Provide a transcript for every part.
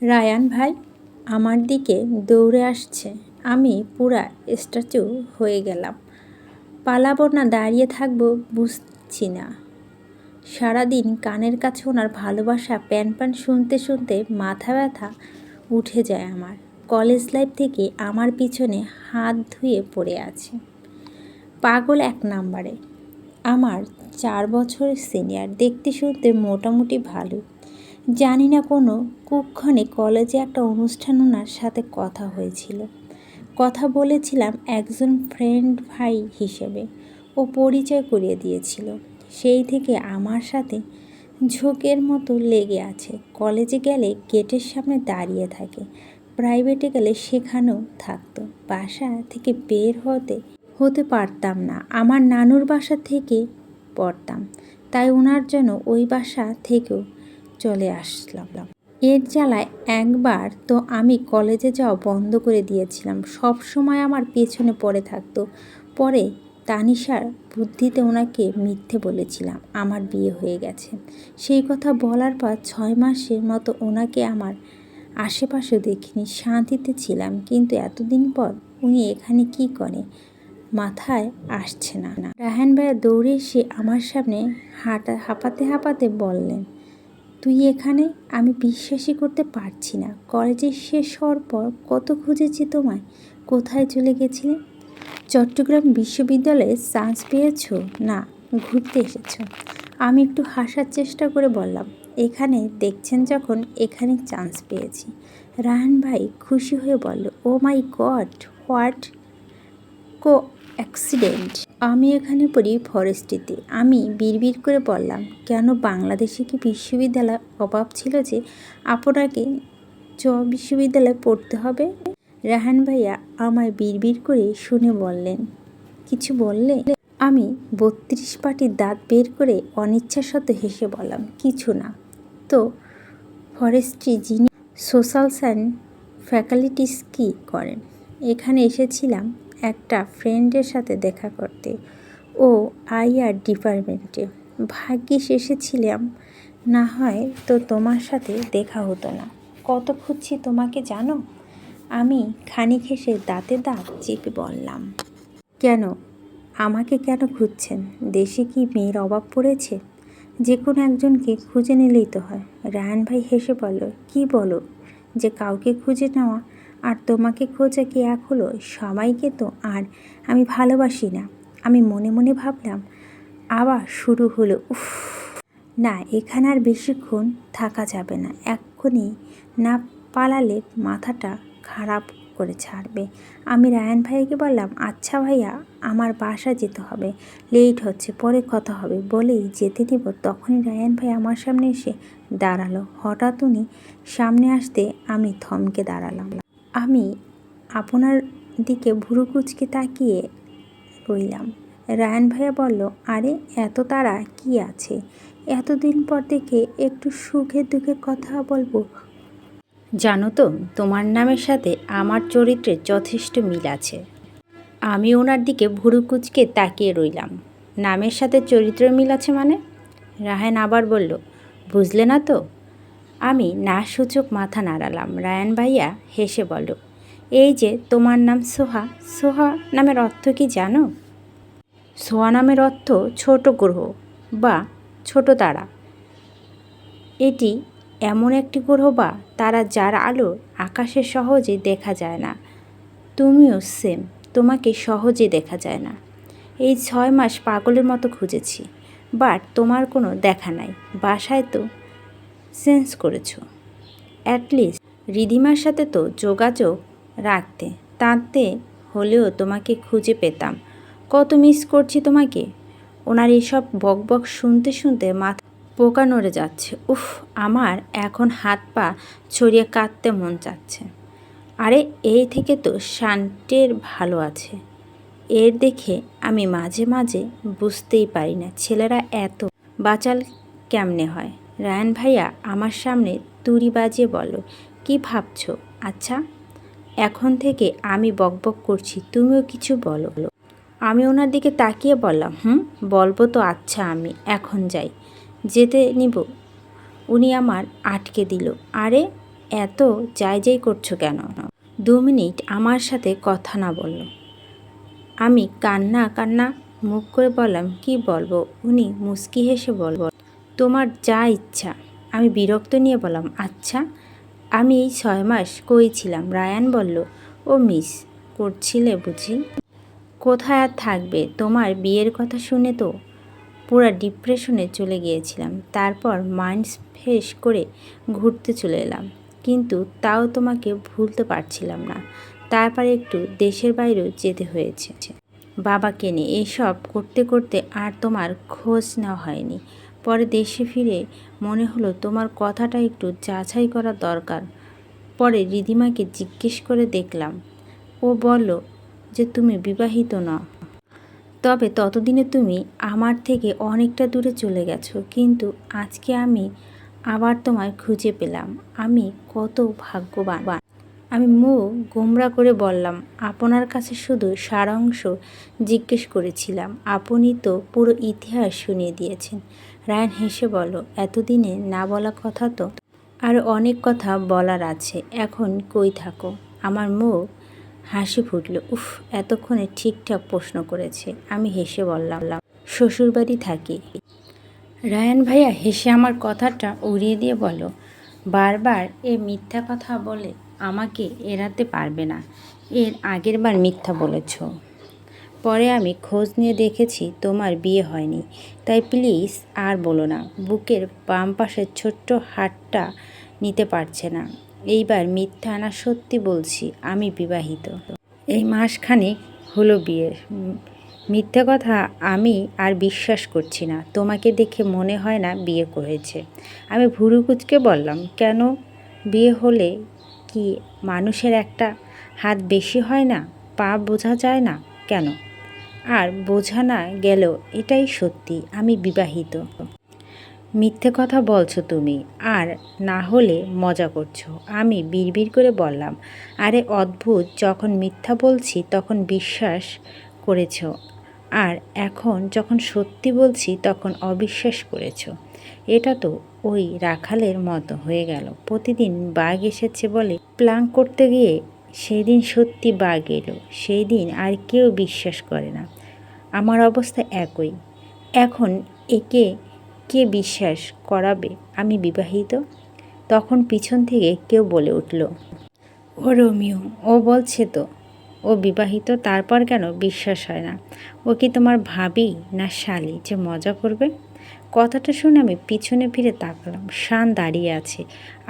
Ryan ভাই আমার দিকে দৌড়ে আসছে। আমি পুরা স্ট্যাচু হয়ে গেলাম। পালাবো না দাঁড়িয়ে থাকবো বুঝছি না। সারাদিন কানের কাছে ওনার ভালোবাসা প্যান প্যান শুনতে শুনতে মাথা ব্যথা উঠে যায় আমার। কলেজ লাইফ থেকে আমার পিছনে হাত ধুয়ে পড়ে আছে। পাগল এক নাম্বারে। আমার 4 বছরের সিনিয়র, দেখতে শুনতে মোটামুটি ভালো। জানি না কোনো কুক্ষণে কলেজে একটা অনুষ্ঠান ওনার সাথে কথা হয়েছিল। কথা বলেছিলাম একজন ফ্রেন্ড ভাই হিসেবে। ও পরিচয় করিয়ে দিয়েছিল। সেই থেকে আমার সাথে ঝোঁকের মতো লেগে আছে। কলেজে গেলে গেটের সামনে দাঁড়িয়ে থাকে, প্রাইভেটে গেলে সেখানেও থাকতো। বাসা থেকে বের হতে পারতাম না। আমার নানুর বাসা থেকে পড়তাম, তাই ওনার জন্য ওই বাসা থেকেও চলে আসলাম। এর জ্বালায় একবার তো আমি কলেজে যাওয়া বন্ধ করে দিয়েছিলাম। সব সময় আমার পেছনে পড়ে থাকতো। পরে তানিশার বুদ্ধিতে ওনাকে মিথ্যে বলেছিলাম আমার বিয়ে হয়ে গেছে। সেই কথা বলার পর 6 মাসের মতো ওনাকে আমার আশেপাশেও দেখিনি। শান্তিতে ছিলাম, কিন্তু এতদিন পর উনি এখানে কি করে মাথায় আসছে না। রায়হান ভাইয়া দৌড়ে এসে আমার সামনে হাঁপাতে হাঁপাতে বললেন, তুই এখানে? আমি বিশ্বাসই করতে পারছি না। কলেজে শেষ হওয়ার পর কত খুঁজেছি তোমায়। কোথায় চলে গেছিলে? চট্টগ্রাম বিশ্ববিদ্যালয়ে চান্স পেয়েছো? না, ঘুরতে এসেছো? আমি একটু হাসার চেষ্টা করে বললাম, এখানে দেখছেন যখন এখানে চান্স পেয়েছি। রায়হান ভাই খুশি হয়ে বলল, ও মাই গড, হোয়াট অ্যাক্সিডেন্ট! আমি এখানে পড়ি ফরেস্ট্রিতে। আমি বিড়বিড় করে বললাম, কেন বাংলাদেশে কি বিশ্ববিদ্যালয় অভাব ছিল যে আপনাকে বিশ্ববিদ্যালয়ে পড়তে হবে? রায়হান ভাইয়া আমায় বিড়বিড় করে শুনে বললেন, কিছু বললে? আমি 32 পাটির দাঁত বের করে অনিচ্ছাসত হেসে বললাম, কিছু না। তো ফরেস্ট্রি যিনি সোশ্যাল সায়েন্স ফ্যাকাল্টিস কী করেন? এখানে এসেছিলাম একটা ফ্রেন্ডের সাথে দেখা করতে। ও আইআর ডিপার্টমেন্টে। ভাগ্যিস এসেছিলাম, না হয় তো তোমার সাথে দেখা হতো না। কত খুঁজছি তোমাকে জানো? আমি খানিক হেসে দাঁতে দাঁত চেপে বললাম, কেন? আমাকে কেন খুঁজছেন? দেশে কি মেয়ের অভাব পড়েছে? যে কোনো একজনকে খুঁজে নিলেই তো হয়। রায়হান ভাই হেসে বলল, কি বলো যে কাউকে খুঁজে নেওয়া আর তোমাকে খোঁজা কি এক হলো? সবাইকে তো আর আমি ভালোবাসি না। আমি মনে মনে ভাবলাম। আবার শুরু হলো, উফ না, এখানে আর বেশিক্ষণ থাকা যাবে না। এক্ষুনি না পালালে মাথাটা খারাপ করে ছাড়বে। আমি রায়হান ভাইয়াকে বললাম, আচ্ছা ভাইয়া, আমার বাসা যেতে হবে, লেট হচ্ছে, পরে কথা হবে। বলেই যেতে নিব, তখনই রায়হান ভাই আমার সামনে এসে দাঁড়ালো। হঠাৎ উনি সামনে আসতে আমি থমকে দাঁড়ালাম। আমি আপনার দিকে ভুরু কুঁচকে তাকিয়ে রইলাম। রায়হান ভাইয়া বলল, আরে এত তাড়া কি আছে? এতদিন পর দেখে একটু সুখে দুঃখে কথা বলবো। জানো তো, তোমার নামের সাথে আমার চরিত্রের যথেষ্ট মিল আছে। আমি ওনার দিকে ভুরু কুঁচকে তাকিয়ে রইলাম। নামের সাথে চরিত্রের মিল আছে মানে? রায়হান আবার বলল, বুঝলে না তো? আমি না সূচক মাথা নাড়ালাম। রায়হান ভাইয়া হেসে বলল, এই যে তোমার নাম সোহা, সোহা নামের অর্থ কি জানো? সোহা নামের অর্থ ছোট গ্রহ বা ছোট তারা। এটি এমন একটি গ্রহ বা তারা যার আলো আকাশে সহজে দেখা যায় না। তুমিও সেম, তোমাকে সহজে দেখা যায় না। এই 6 মাস পাগলের মতো খুঁজেছি, বাট তোমার কোনো দেখা নাই। বাসায় তো চেঞ্জ করেছো, অ্যাটলিস্ট রিধিমার সাথে তো যোগাযোগ রাখতে, তাতে হলেও তোমাকে খুঁজে পেতাম। কত মিস করছি তোমাকে। ওনার এসব বকবক শুনতে শুনতে মাথা পোকা নড়ে যাচ্ছে। উফ, আমার এখন হাত পা ছড়িয়ে কাঁদতে মন চাচ্ছে। আরে এই থেকে তো শান্তের ভালো আছে। এর দেখে আমি মাঝে মাঝে বুঝতেই পারি না ছেলেরা এত বাচাল কেমনে হয়। রায়হান ভাইয়া আমার সামনে তুড়ি বাজিয়ে বলল, কি ভাবছো? আচ্ছা, এখন থেকে আমি বকবক করছি, তুমিও কিছু বলো। আমি ওনার দিকে তাকিয়ে বললাম, বলবো তো। আচ্ছা, আমি এখন যাই, যেতে নিব। উনি আমার আটকে দিল। আরে এত যাই করছো কেন? 2 মিনিট আমার সাথে কথা না বলল। আমি কান্না মুখ করে বললাম, কি বলবো? উনি মুচকি হেসে বলল, তোমার যা ইচ্ছা। আমি বিরক্ত নিয়ে বললাম, আচ্ছা আমি এই 6 মাস কই ছিলাম? রায়ান বলল, ও মিস করছিলে বুঝি? কোথায় আর থাকবে, তোমার বিয়ের কথা শুনে তো পুরো ডিপ্রেশনে চলে গিয়েছিলাম। তারপর মাইন্ড ফ্রেশ করে ঘুরতে চলে এলাম, কিন্তু তাও তোমাকে ভুলতে পারছিলাম না। তারপর একটু দেশের বাইরেও যেতে হয়েছে বাবাকে নিয়ে। এসব করতে করতে আর তোমার খোঁজ নেওয়া হয়নি। পরে দেশে ফিরে মনে হলো তোমার কথাটা একটু যাচাই করা দরকার। পরে রিদিমাকে জিজ্ঞেস করে দেখলাম, ও বলল যে তুমি বিবাহিত নও। তবে ততদিনে তুমি আমার থেকে অনেকটা দূরে চলে গেছো। কিন্তু আজকে আমি আবার তোমায় খুঁজে পেলাম। আমি কত ভাগ্যবান। আমি মুখ গোমরা করে বললাম, আপনার কাছে শুধু সারাংশ জিজ্ঞেস করেছিলাম, আপনি তো পুরো ইতিহাস শুনিয়ে দিয়েছেন। রায়ান হেসে বলল, এতদিনে না বলা কথা তো আর অনেক কথা বলার আছে, এখন কই থাকো? আমার মুখ হাসি ফুটল। উফ, এতক্ষণে ঠিকঠাক প্রশ্ন করেছে। আমি হেসে বললাম, শ্বশুরবাড়ি থাকি। রায়ান ভাইয়া হেসে আমার কথাটা উড়িয়ে দিয়ে বলল, বারবার মিথ্যা কথা বলে আমাকে এড়াতে পারবে না। এর আগের বার মিথ্যা বলেছ। পরে আমি খোঁজ নিয়ে দেখেছি তোমার বিয়ে হয়নি। তাই প্লিজ আর বলো না। বুকের বাম পাশের ছোট্ট হাতটা নিতে পারছে না। এইবার মিথ্যা না, সত্যি বলছি, আমি বিবাহিত। এই মাসখানেক হলো বিয়ের। মিথ্যে কথা আমি আর বিশ্বাস করছি না। তোমাকে দেখে মনে হয় না বিয়ে করেছে। আমি ভুরু কুঁচকে বললাম, কেন? বিয়ে হলে কি মানুষের একটা হাত বেশি হয় না? পা বোঝা যায় না কেন? আর বোঝা না গেলেও এটাই সত্যি, আমি বিবাহিত। মিথ্যে কথা বলছো তুমি, আর না হলে মজা করছো। আমি বিড়বিড় করে বললাম, আরে অদ্ভুত, যখন মিথ্যা বলছি তখন বিশ্বাস করেছো, আর এখন যখন সত্যি বলছি তখন অবিশ্বাস করেছো। এটা তো ওই রাখালের মতো হয়ে গেল। প্রতিদিন বাঘ এসেছে বলে প্ল্যান করতে গিয়ে সেই দিন সত্যি বাঘ এলো, সেই দিন আর কেউ বিশ্বাস করে না। আমার অবস্থা একই। এখন একে কে বিশ্বাস করাবে আমি বিবাহিত? তখন পিছন থেকে কেউ বলে উঠল, ও রোমিও, ও বলছে তো ও বিবাহিত, তারপর কেন বিশ্বাস হয় না? ও কি তোমার ভাবি না শালি যে মজা করবে? কথাটা শুনে আমি পিছনে ফিরে তাকালাম। শান দাঁড়িয়ে আছে।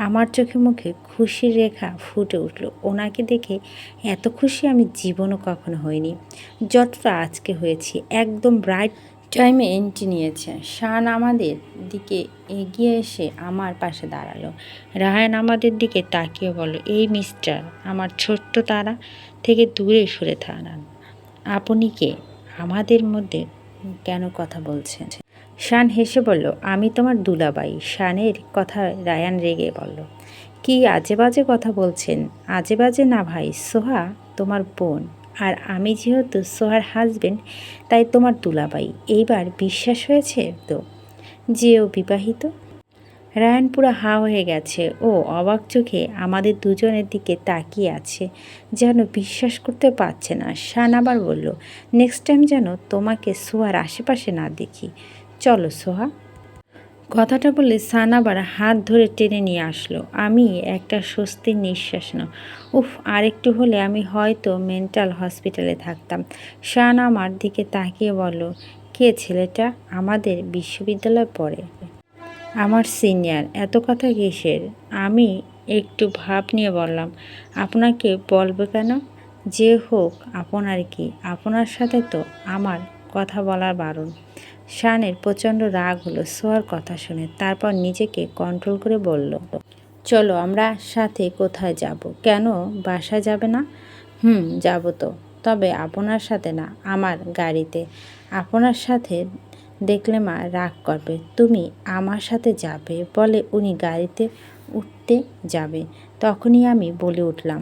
আমার চোখে মুখে খুশির রেখা ফুটে উঠল। ওনাকে দেখে এত খুশি আমি জীবনও কখনো হইনি যতটা আজকে হয়েছি। একদম রাইট টাইমে এন্ট্রি নিয়েছে। শান আমাদের দিকে এগিয়ে এসে আমার পাশে দাঁড়ালো। রায়ান আমাদের দিকে তাকিয়ে বলল, এই মিস্টার, আমার ছোট্ট তারা থেকে দূরে সরে থাকান। আপনি কে? আমাদের মধ্যে কেন কথা বলছেন? শান হেসে বলল, আমি তোমার দুলাভাই। শানের কথা রায়ান রেগে বলল, কি আজে বাজে কথা বলছেন? আজে বাজে না ভাই, সোহা তোমার বোন, আর আমি যেহেতু সোহার হাজবেন্ড তাই তোমার দুলাভাই। এইবার বিশ্বাস হয়েছে তো যে ও বিবাহিত? রায়ান পুরো হা হয়ে গেছে। ও অবাক চোখে আমাদের দুজনের দিকে তাকিয়ে আছে, যেন বিশ্বাস করতে পারছে না। শান আবার বলল, নেক্সট টাইম যেন তোমাকে সোহার আশেপাশে না দেখি। চলো সোহা। কথাটা বলে সান আবার হাত ধরে টেনে নিয়ে আসলো। আমি একটা স্বস্তির নিঃশ্বাস না। উফ, আরেকটু হলে আমি হয়তো মেন্টাল হসপিটালে থাকতাম। শান আমার দিকে তাকিয়ে বলল, কে ছেলেটা? আমাদের বিশ্ববিদ্যালয়ে পড়ে, আমার সিনিয়র। এত কথা কিসের? আমি একটু ভাব নিয়ে বললাম, আপনাকে বলবে কেন? যে হোক আপনার কি, আপনার সাথে তো আমার কথা বলার বারণ। শানের প্রচণ্ড রাগ হলো সোহার কথা শুনে। তারপর নিজেকে কন্ট্রোল করে বলল, চলো আমরা সাথে কোথায় যাব? কেন, বাসায় যাবে না? যাব তো, তবে আপনার সাথে না, আমার গাড়িতে। আপনার সাথে দেখলে মা রাগ করবে। তুমি আমার সাথে যাবে বলে উনি গাড়িতে উঠতে যাবে। তখনই আমি বলে উঠলাম,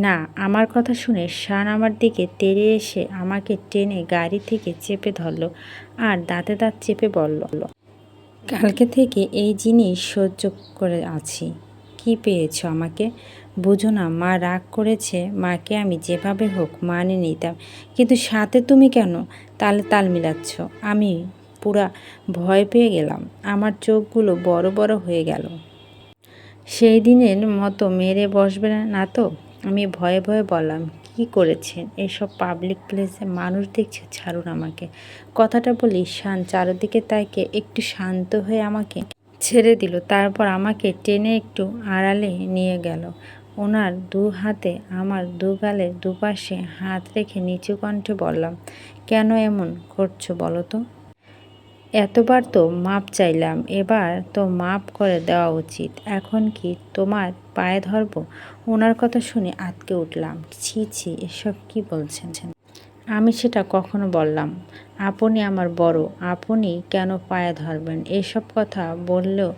না। আমার কথা শুনে শান আমার দিকে তেড়ে এসে আমাকে টেনে গাড়ি থেকে চেপে ধরলো আর দাঁতে দাঁত চেপে বলল, কালকে থেকে এই জিনিস সহ্য করে আছি, কি পেয়েছো আমাকে? বুঝো না মা রাগ করেছে, মাকে আমি যেভাবে হোক মানিয়ে নিতাম, কিন্তু সাথে তুমি কেন তালে তাল মিলাচ্ছ? আমি পুরা ভয় পেয়ে গেলাম, আমার চোখগুলো বড় বড় হয়ে গেল। সেই দিনের মতো মেরে বসবে না তো? আমি ভয়ে ভয়ে বললাম, কি করেছেন? এসব পাবলিক প্লেসে মানুষ দেখছে, ছাড়ুন আমাকে। কথাটা বলি শান চারদিকে তাকে একটু শান্ত হয়ে আমাকে ছেড়ে দিল। তারপর আমাকে টেনে একটু আড়ালে নিয়ে গেল। ওনার দু হাতে আমার দু গালের দুপাশে হাত রেখে নিচু কণ্ঠে বললাম, কেন এমন করছো বলো তো? এতবার তো মাপ চাইলাম, এবার তো মাপ করে দেওয়া উচিত। এখন কি তোমার পায়ে ধরবো? ওনার কথা শুনে আঁতকে উঠলাম। ছি ছি, এসব কি বলছেন? আমি সেটা কখনো বললাম? আপনি আমার বড়, আপনি কেন পায়ে ধরবেন? এসব কথা বললেও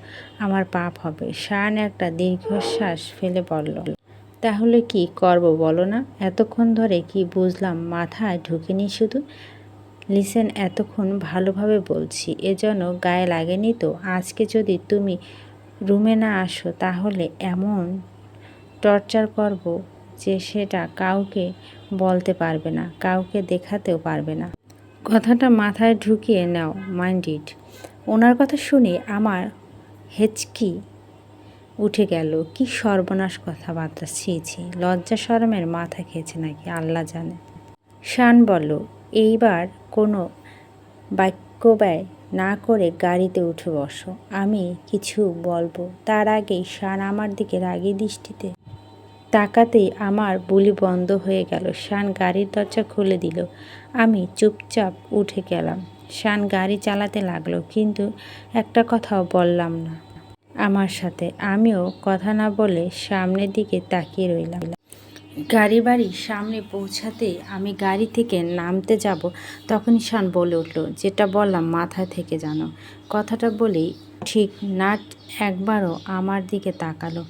আমার পাপ হবে। শান একটা দীর্ঘশ্বাস ফেলে বলল, তাহলে কি করব বলো না? এতক্ষণ ধরে কি বুঝলাম মাথায় ঢুকেনি শুধু? লিসেন, এতক্ষণ ভালোভাবে বলছি, এজন্য গায়ে লাগেনি তো? আজকে যদি তুমি রুমে না আসো তাহলে এমন টর্চার করব যে সেটা কাউকে বলতে পারবে না, কাউকে দেখাতেও পারবে না। কথাটা মাথায় ঢুকিয়ে নাও, মাইন্ডেড। ওনার কথা শুনে আমার হেঁচকি উঠে গেল। কি সর্বনাশ কথাবার্তা! ছি ছি, লজ্জা শরমের মাথা খেয়েছে নাকি আল্লাহ জানে। শান বলল, এইবার কোনো বাক্য ব্যয় না করে গাড়িতে উঠে বসো, আমি কিছু বলবো। তার আগেই শান আমার দিকে রাগী দৃষ্টিতে তাকাতেই আমার বুলি বন্ধ হয়ে গেল। শান গাড়ির দরজা খুলে দিল। আমি চুপচাপ উঠে গেলাম। শান গাড়ি চালাতে লাগলো, কিন্তু একটা কথাও বললাম না আমার সাথে। আমিও কথা না বলে সামনের দিকে তাকিয়ে রইলাম। গাড়ি বাড়ির সামনে পৌঁছাতেই আমি গাড়ি থেকে নামতে যাব, তখনই শান বলে উঠল, যেটা বললাম মাথায় থেকে জানো। কথাটা বলেই ঠিক নাট একবারও আমার দিকে তাকালো।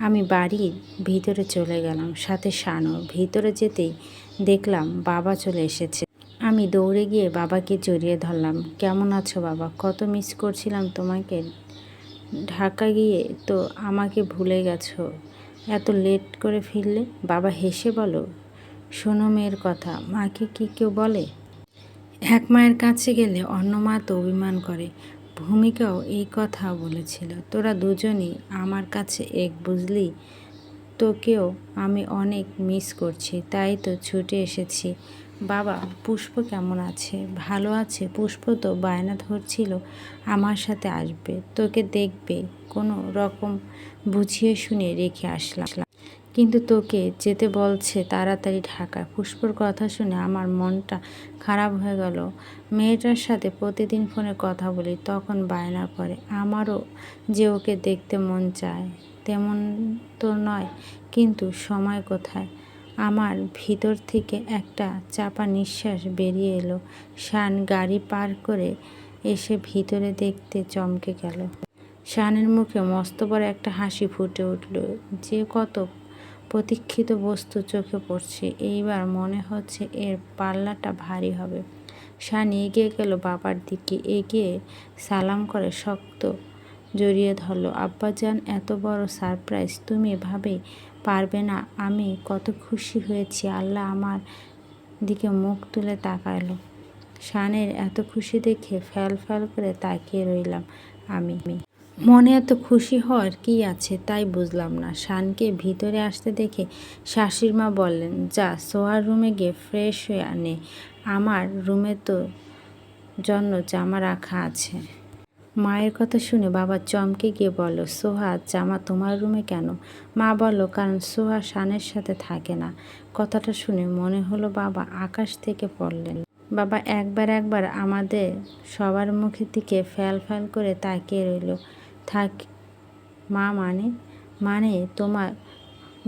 আমি বাড়ির ভিতরে চলে গেলাম, সাথে শানও। ভিতরে যেতেই দেখলাম বাবা চলে এসেছে। আমি দৌড়ে গিয়ে বাবাকে জড়িয়ে ধরলাম। কেমন আছো বাবা? কত মিস করছিলাম তোমাকে। ঢাকা গিয়ে তো আমাকে ভুলে গেছো, এত লেট করে ফিরলে। বাবা হেসে বলো, শোনো মেয়ের কথা, মাকে কি কেউ বলে? এক মায়ের কাছে গেলে অন্য মা তো অভিমান করে। ভূমিকাও এই কথা বলেছিল। তোরা দুজনই আমার কাছে এক, বুঝলি? তোকেও আমি অনেক মিস করছি, তাই তো ছুটে এসেছি। বাবা, পুষ্প কেমন আছে? ভালো আছে। পুষ্প তো বায়না ধরছিল আমার সাথে আসবে, তোকে দেখবে। কোনো রকম বুঝিয়ে শুনিয়ে রেখে আসলাম, কিন্তু তোকে যেতে বলছে তাড়াতাড়ি ঢাকায়। পুষ্পর কথা শুনে আমার মনটা খারাপ হয়ে গেল। মেয়েটার সাথে প্রতিদিন ফোনে কথা বলি, তখন বায়না করে আমারও যে ওকে দেখতে মন চায়। তেমন তো নয়, কিন্তু সময় কোথায়? আমার ভিতর থেকে একটা চাপা নিঃশ্বাস বেরিয়ে এলো। শান গাড়ি পার করে এসে ভিতরে দেখতে চমকে গেল। শানের মুখে মস্ত বড় একটা হাসি ফুটে উঠল। যে কত প্রতীক্ষিত বস্তু চোখে পড়ছে, এইবার মনে হচ্ছে এর পাল্লাটা ভারী হবে। শান এগিয়ে গেল বাবার দিকে, এগিয়ে সালাম করে শক্ত জড়িয়ে ধরল। আব্বাজান, এত বড় সারপ্রাইজ তুমি এভাবে পারবে না। আমি কত খুশি হয়েছি। আল্লাহ আমার দিকে মুখ তুলে তাকালো। শানের এত খুশি দেখে ফ্যাল ফ্যাল করে তাকিয়ে রইলাম আমি। মনে এত খুশি হওয়ার কি আছে তাই বুঝলাম না। শানকে ভিতরে আসতে দেখে শাশুড়ি মা বললেন, যা সোহার রুমে গিয়ে ফ্রেশ হয়ে আনে, আমার রুমে তো জন্য জামা রাখা আছে। মায়ের কথা শুনে বাবা চমকে গিয়ে বলল, সোহা জামা তোমার রুমে কেন? মা বলল, কারণ সোহা শানের সাথে থাকে না। কথাটা শুনে মনে হলো বাবা আকাশ থেকে পড়লেন। বাবা একবার আমাদের সবার মুখের দিকে ফ্যাল ফ্যাল করে তাকিয়ে রইল। থাক মা, মানে তোমার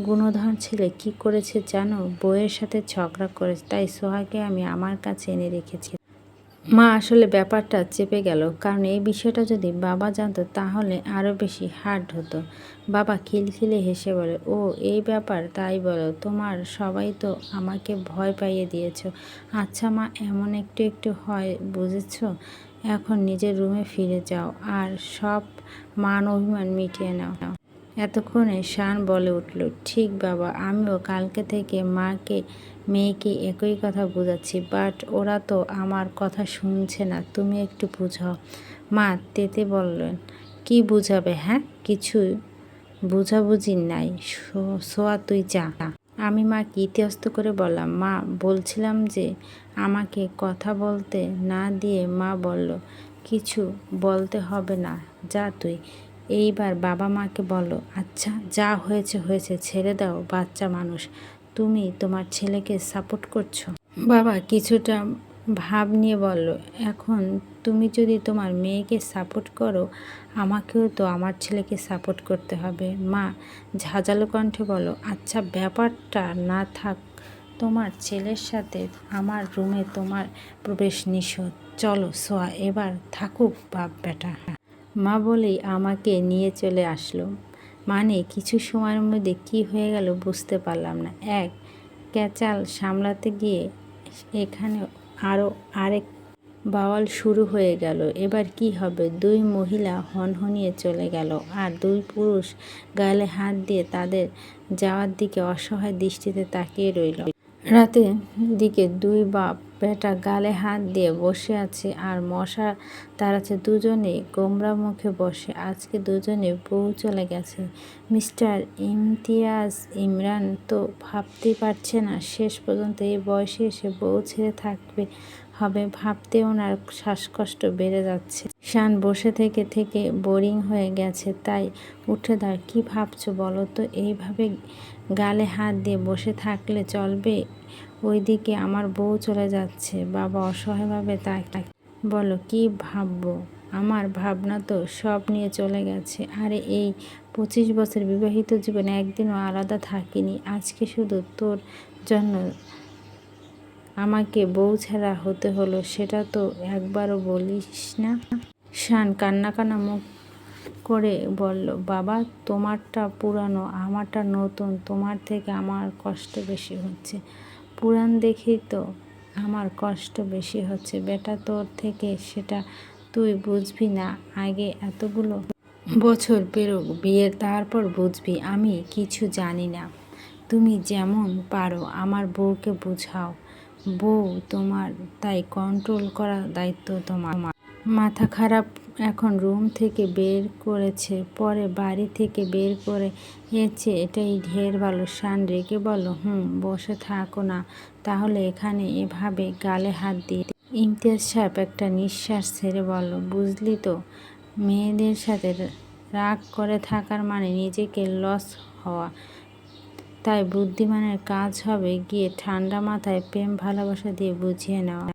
গুণধর ছেলে কি করেছে জানো? বউয়ের সাথে ঝগড়া করেছে, তাই সোহাকে আমি আমার কাছে এনে রেখেছি। মা, আসলে ব্যাপারটা চেপে গেল, কারণ এই বিষয়টা যদি বাবা জানতো তাহলে আরও বেশি হার্ড হতো। বাবা খিলখিলে হেসে বলে, ও এই ব্যাপার, তাই বলো। তোমার সবাই তো আমাকে ভয় পাইয়ে দিয়েছ। আচ্ছা মা, এমন একটু একটু হয় বুঝেছ। এখন নিজের রুমে ফিরে যাও আর সব মান অভিমান মিটিয়ে নাও। এতক্ষণে শান বলে উঠল, ঠিক বাবা, আমিও কালকে থেকে মেয়েকে একই কথা বোঝাচ্ছি, বাট ওরা তো আমার কথা শুনছে না, তুমি একটু বুঝাও। মা তেতে বললেন, কি বুঝাবে? হ্যাঁ, কিছু বুঝাবুঝি নাই, সোয়া তুই যা। আমি মাকে ইতস্ত করে বললাম, মা বলছিলাম যে আমাকে কথা বলতে না দিয়ে মা বলল, কিছু বলতে হবে না, যা তুই। এইবার বাবা মাকে বলো, আচ্ছা যা হয়েছে হয়েছে, ছেড়ে দাও, বাচ্চা মানুষ। তুমি তোমার ছেলেকে সাপোর্ট করছো। বাবা কিছুটা ভাব নিয়ে বলল, এখন তুমি যদি তোমার মেয়েকে সাপোর্ট করো, আমাকেও তো আমার ছেলেকে সাপোর্ট করতে হবে। মা ঝাঁঝালো কণ্ঠে বলল, আচ্ছা ব্যাপারটা না থাক, তোমার ছেলের সাথে আমার রুমে তোমার প্রবেশ নিষেধ। চলো সোয়া, এবার থাকুক বাপ বেটা। মা বলেই আমাকে নিয়ে চলে আসলো। মানে কিছু সময়ের মধ্যে কি হয়ে গেল বুঝতে পারলাম না। এক ক্যাচাল সামলাতে গিয়ে এখানে আরও আরেক বাওয়াল শুরু হয়ে গেল। এবার কি হবে? দুই মহিলা হনহনিয়ে চলে গেল, আর দুই পুরুষ গালে হাত দিয়ে তাদের যাওয়ার দিকে অসহায় দৃষ্টিতে তাকিয়ে রইল। রাতের দিকে দুই বাপ বেটা গালে হাত দিয়ে বসে আছে আর মশা তাড়াচ্ছে। দুজনে গোমরা মুখে বসে। আজকে দুজনে বউ চলে গেছে। মিস্টার ইমতিয়াজ ইমরান তো ভাবতেই পারছে না শেষ পর্যন্ত এই বয়সে এসে বউ ছেড়ে থাকবে হবে। ভাবতে ওনার শ্বাসকষ্ট বেড়ে যাচ্ছে। শান বসে থেকে থেকে বোরিং হয়ে গেছে, তাই উঠে দাঁড়, কি ভাবছো বলো তো? এইভাবে গালে হাত দিয়ে বসে থাকলে চলবে? ওইদিকে আমার বউ চলে যাচ্ছে। বাবা অসহায়ভাবে তাকে বলো, কি ভাববো? আমার ভাবনা তো সব নিয়ে চলে গেছে। আরে এই 25 বছর বিবাহিত জীবনে একদিনও আলাদা থাকিনি। আজকে শুধু তোর জন্য আমাকে বউ ছাড়া হতে হলো, সেটা তো একবারও বলিস না। শান কান্না মুখ করে বলল, বাবা তোমারটা পুরানো, আমারটা নতুন, তোমার থেকে আমার কষ্ট বেশি হচ্ছে। পুরান দেখেই তো আমার কষ্ট বেশি হচ্ছে বেটা তোর থেকে, সেটা তুই বুঝবি না। আগে এতগুলো বছর পেরোক বিয়ের, তারপর বুঝবি। আমি কিছু জানি না, তুমি যেমন পারো আমার বউকে বুঝাও। বউ তোমার, তাই কন্ট্রোল করার দায়িত্ব তোমার। মাথা খারাপ এখন রুম থেকে বের করেছে, পরে বাড়ি থেকে বের করে এসেছে, এটাই ঢের ভালো। শান রেগে বলল, বসে থাকো না তাহলে এখানে এভাবে গালে হাত দিয়ে। ইমতিয়াজ সাহেব একটা নিঃশ্বাস ছেড়ে বলল, বুঝলি তো, মেয়েদের সাথে রাগ করে থাকার মানে নিজেকে লস হওয়া। তাই বুদ্ধিমানের কাজ হবে গিয়ে ঠান্ডা মাথায় প্রেম ভালোবাসা দিয়ে বুঝিয়ে নেওয়া।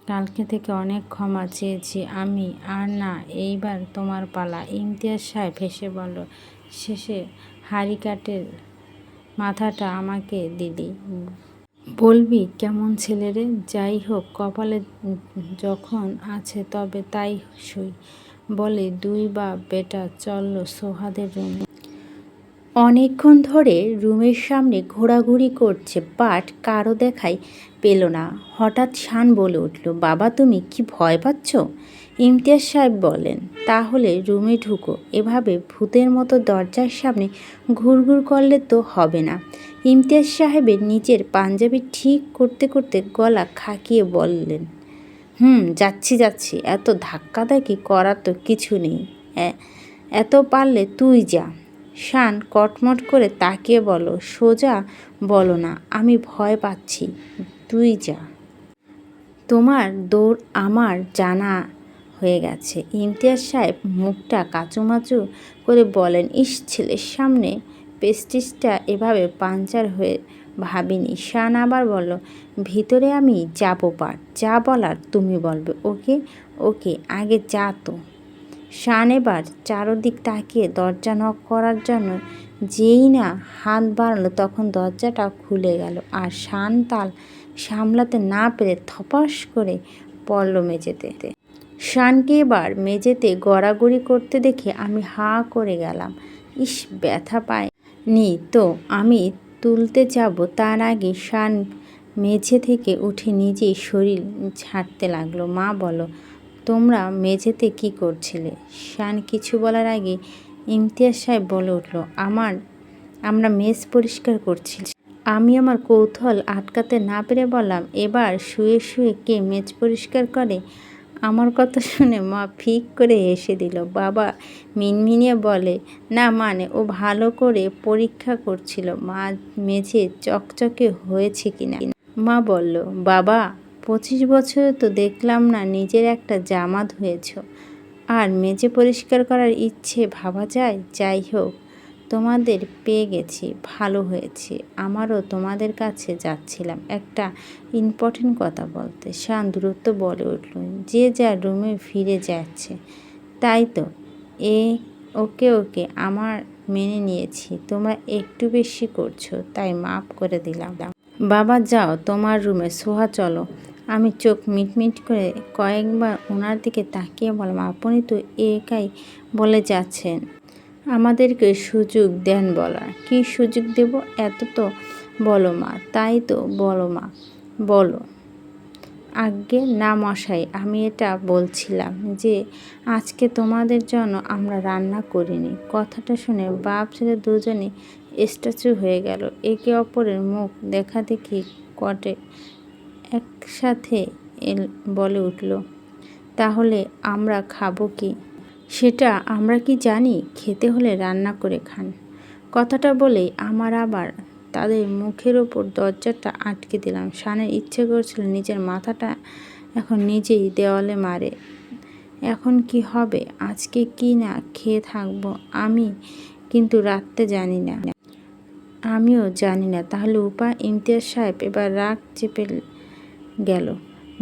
কালকে থেকে অনেক ক্ষমা চেয়েছি আমি, আর না, এইবার তোমার পালা। ইমতিয়াজ সাহেব হেসে বলল, শেষে হারিকাটের মাথাটা আমাকে দিলি। বলবি কেমন ছেলে রে? যাই হোক, কপালে যখন আছে তবে তাই সই। বলে দুই বাপ বেটা চলল সোহাদের রুমে। অনেকক্ষণ ধরে রুমের সামনে ঘোরাঘুরি করছে, বাট কারো দেখাই পেল না। হঠাৎ শান বলে উঠল, বাবা তুমি কি ভয় পাচ্ছ? ইমতিয়াজ সাহেব বললেন, তাহলে রুমে ঢুকো। এভাবে ভূতের মতো দরজার সামনে ঘুরঘুর করলে তো হবে না। ইমতিয়াজ সাহেবের নিচের পাঞ্জাবি ঠিক করতে করতে গলা খাকিয়ে বললেন, যাচ্ছি, এত ধাক্কাধাক্কি করার তো কিছু নেই, এত পারলে তুই যা। শান কটমট করে তাকিয়ে বলল, সোজা বলো না, আমি ভয় পাচ্ছি, তুই যা। তোমার দৌড় আমার জানা হয়ে গেছে। ইমতিয়াজ সাহেব মুখটা কাচুমাচু করে বলেন, ইস, ছেলের সামনে প্রেস্টিজটা এভাবে পাঞ্চার হয়ে ভাবিনি। শান আবার বলল, ভিতরে আমি যাবো, পার যা বলার তুমি বলবে। ওকে আগে যা তো। শান এবার চারদিক তাকিয়ে দরজা নক করার জন্য যেই না হাত বাড়ালো, তখন দরজাটা খুলে গেল, আর শান তাল সামলাতে না পেরে থপাস করে পড়ল মেঝেতে। শানকে এবার মেঝেতে গড়াগড়ি করতে দেখে আমি হাঁ করে গেলাম। ইস, ব্যথা পায়নি তো? আমি তুলতে যাব তার আগে শান মেঝে থেকে উঠে নিজেই শরীর ছাড়তে লাগলো। মা বলো, তোমরা মেঝেতে কি করছিলে? শান কিছু বলার আগে ইমতিয়াজ সাহেব বলে উঠল, আমরা মেস পরিষ্কার করছি। আমি আমার কৌতূহল আটকাতে না পেরে বললাম, এবার শুয়ে শুয়ে কে মেজ পরিষ্কার করে? আমার কথা শুনে মা ফিক করে হেসে দিল। বাবা মিনমিনিয়ে বলে, না মানে ও ভালো করে পরীক্ষা করছিল মেঝে চকচকে হয়েছে কিনা। মা বলল, বাবা 25 বছরে তো দেখলাম না নিজের একটা জামা ধুয়েছ, আর মেঝে পরিষ্কার করার ইচ্ছে ভাবা যায়? যাই হোক, তোমাদের পেয়ে গেছি, ভালো হয়েছে। আমারও তোমাদের কাছে যাচ্ছিলাম একটা ইম্পর্টেন্ট কথা বলতে। শান দ্রুত বলে উঠল, যে যার রুমে ফিরে যাচ্ছে। তাই তো, ওকে আমার মেনে নিয়েছি, তোমরা একটু বেশি করছো, তাই মাফ করে দিলাম। বাবা যাও তোমার রুমে, সোহা চলো। আমি চোখ মিটমিট করে কয়েকবার ওনার দিকে তাকিয়ে বললাম, আপনি তো একাই বলে যাচ্ছেন, আমাদেরকে সুযোগ দেন বলার। কি সুযোগ দেব? এত তো বলো মা। তাই তো বলো মা, বলো। আজ্ঞে না মশাই, আমি এটা বলছিলাম যে আজকে তোমাদের জন্য আমরা রান্না করিনি। কথাটা শুনে বাপ ছেলে দুজনে স্ট্যাচু হয়ে গেল। একে অপরের মুখ দেখাদেখি কটে একসাথে বলে উঠল, তাহলে আমরা খাবো কি? সেটা আমরা কি জানি? খেতে হলে রান্না করে খান। কথাটা বলেই আমার আবার তাদের মুখের ওপর দরজাটা আটকে দিলাম। শানের ইচ্ছে করছিল নিজের মাথাটা এখন নিজেই দেওয়ালে মারে। এখন কি হবে? আজকে কি না খেয়ে থাকবো আমি, কিন্তু রাত্রে জানি না। আমিও জানি না, তাহলে উপায়? ইমতিয়াজ সাহেব এবার রাগ চেপে গেল।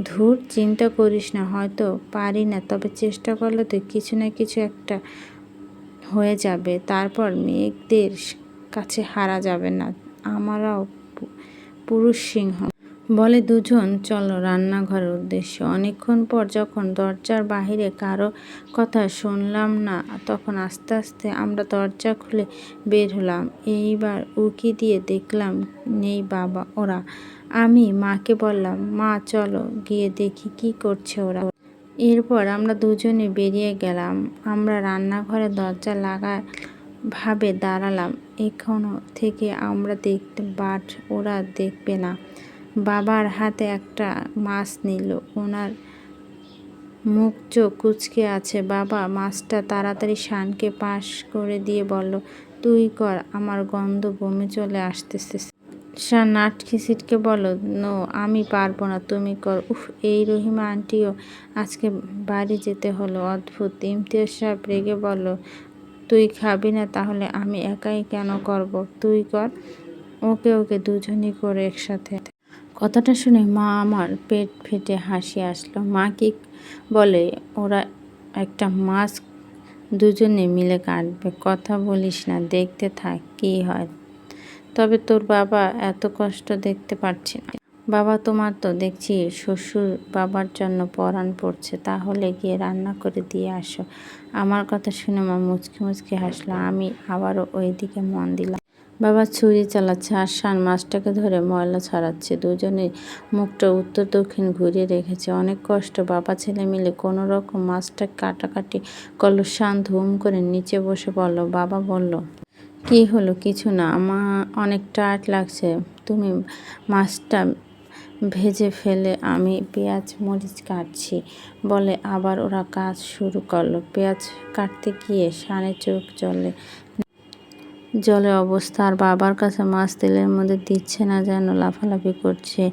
ধুর, চিন্তা করিস না, হয়তো পারি না, তবে চেষ্টা করলে তো কিছু না কিছু একটা হয়ে যাবে। তারপর মেয়েদের কাছে হারা যাবে না। আমরাও পুরুষ সিংহ। বলে দুজন চলো রান্নাঘরের উদ্দেশ্যে। অনেকক্ষণ পর যখন দরজার বাহিরে কারো কথা শুনলাম না, তখন আস্তে আস্তে আমরা দরজা খুলে বের হলাম। এইবার উকি দিয়ে দেখলাম নেই বাবা ওরা। আমি মাকে বললাম, মা চলো গিয়ে দেখি কি করছে ওরা। এরপর আমরা দুজনে বেরিয়ে গেলাম। আমরা রান্নাঘরের দরজা লাগা ভাবে দাঁড়ালাম। এখনো থেকে আমরা দেখতে, বাট ওরা দেখবে না। বাবার হাতে একটা মাছ নিল, ওনার মুখ চোখ কুঁচকে আছে। বাবা মাছটা তাড়াতাড়ি শানকে পাশ করে দিয়ে বলল, তুই কর, আমার গন্ধ বমি চলে আসতেছে। শান নাটকে সিটকে বলল, নো আমি পারবো না, তুমি কর। উফ, এই রহিমা আন্টিও আজকে বাড়ি যেতে হলো, অদ্ভুত। ইমতিয়াজ সাহেব রেগে বলল, তুই খাবি না তাহলে আমি একাই কেন করব? তুই কর। ওকে দুজনই করে একসাথে। কথাটা শুনে মা আমার পেট ফেটে হাসি আসলো। মা কি বলে, ওরা একটা মাছ দুজনে মিলে কাটবে। কথা বলিস না, দেখতে থাক কি হয়। তবে তোর বাবা এত কষ্ট দেখতে পারছি না। বাবা তোমার তো দেখছি শ্বশুর বাবার জন্য পরাণ পড়ছে, তাহলে গিয়ে রান্না করে দিয়ে আসো। আমার কথা শুনে মা মুচকি মুচকি হাসলো। আমি আবারও ওই দিকে মন দিলাম। বাবা ছুরি চালাচ্ছে আর শান মাছটাকে ধরে ময়লা ছড়াচ্ছে। দুজনে মুখটা উত্তর দক্ষিণ ঘুরিয়ে রেখেছে। অনেক কষ্ট বাবা ছেলে মিলে কোনো রকম মাছটা কাটাকাটি করলো। শান ধুম করে নিচে বসে পড়ল। বাবা বলল, কি হলো? কিছু না, আমার অনেক টায়ার্ড লাগছে। তুমি মাছটা ভেজে ফেলে আমি পেঁয়াজ মরিচ কাটছি, বলে আবার ওরা কাজ শুরু করলো। পেঁয়াজ কাটতে গিয়ে শানের চোখ জলে অবস্থা, আর বাবার কাছে মাছ তেলের মধ্যে দিচ্ছে না, যেন লাফালাফি করছে।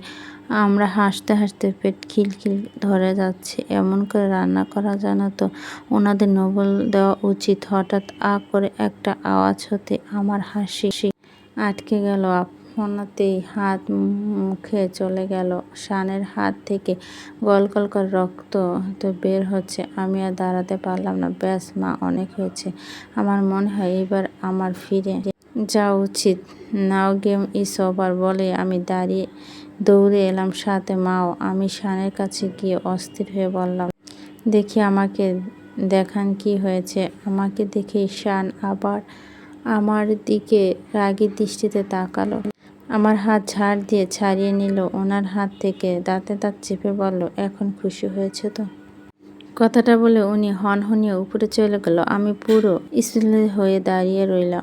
আমরা হাসতে হাসতে পেট খিলখিল ধরে যাচ্ছে। এমন করে রান্না করা যেন তো ওনাদের নোবেল দেওয়া উচিত। হঠাৎ আ করে একটা আওয়াজ হতে আমার হাসি আটকে গেল। আপনাতেই হাত মুখে চলে গেল। শানের হাত থেকে গলগল করে রক্ত তো বের হচ্ছে। আমি আর দাঁড়াতে পারলাম না। ব্যাস মা, অনেক হয়েছে। আমার মনে হয় এবার আমার ফিরে যাওয়া উচিত। নাও গেম ইজ ওভার বলে আমি দৌড়ে এলাম সাথে মাও। আমি শানের কাছে গিয়ে অস্থির হয়ে বললাম, দেখি আমাকে দেখান কি হয়েছে। আমাকে দেখে শান আবার আমার দিকে রাগী দৃষ্টিতে তাকালো। আমার হাত ঝাড় দিয়ে ছাড়িয়ে নিল ওনার হাত থেকে। দাঁতে দাঁত চেপে বলল, এখন খুশি হয়েছে তো? কথাটা বলে উনি হনহনিয়ে উপরে চলে গেল। আমি পুরো স্থির হয়ে দাঁড়িয়ে রইলাম।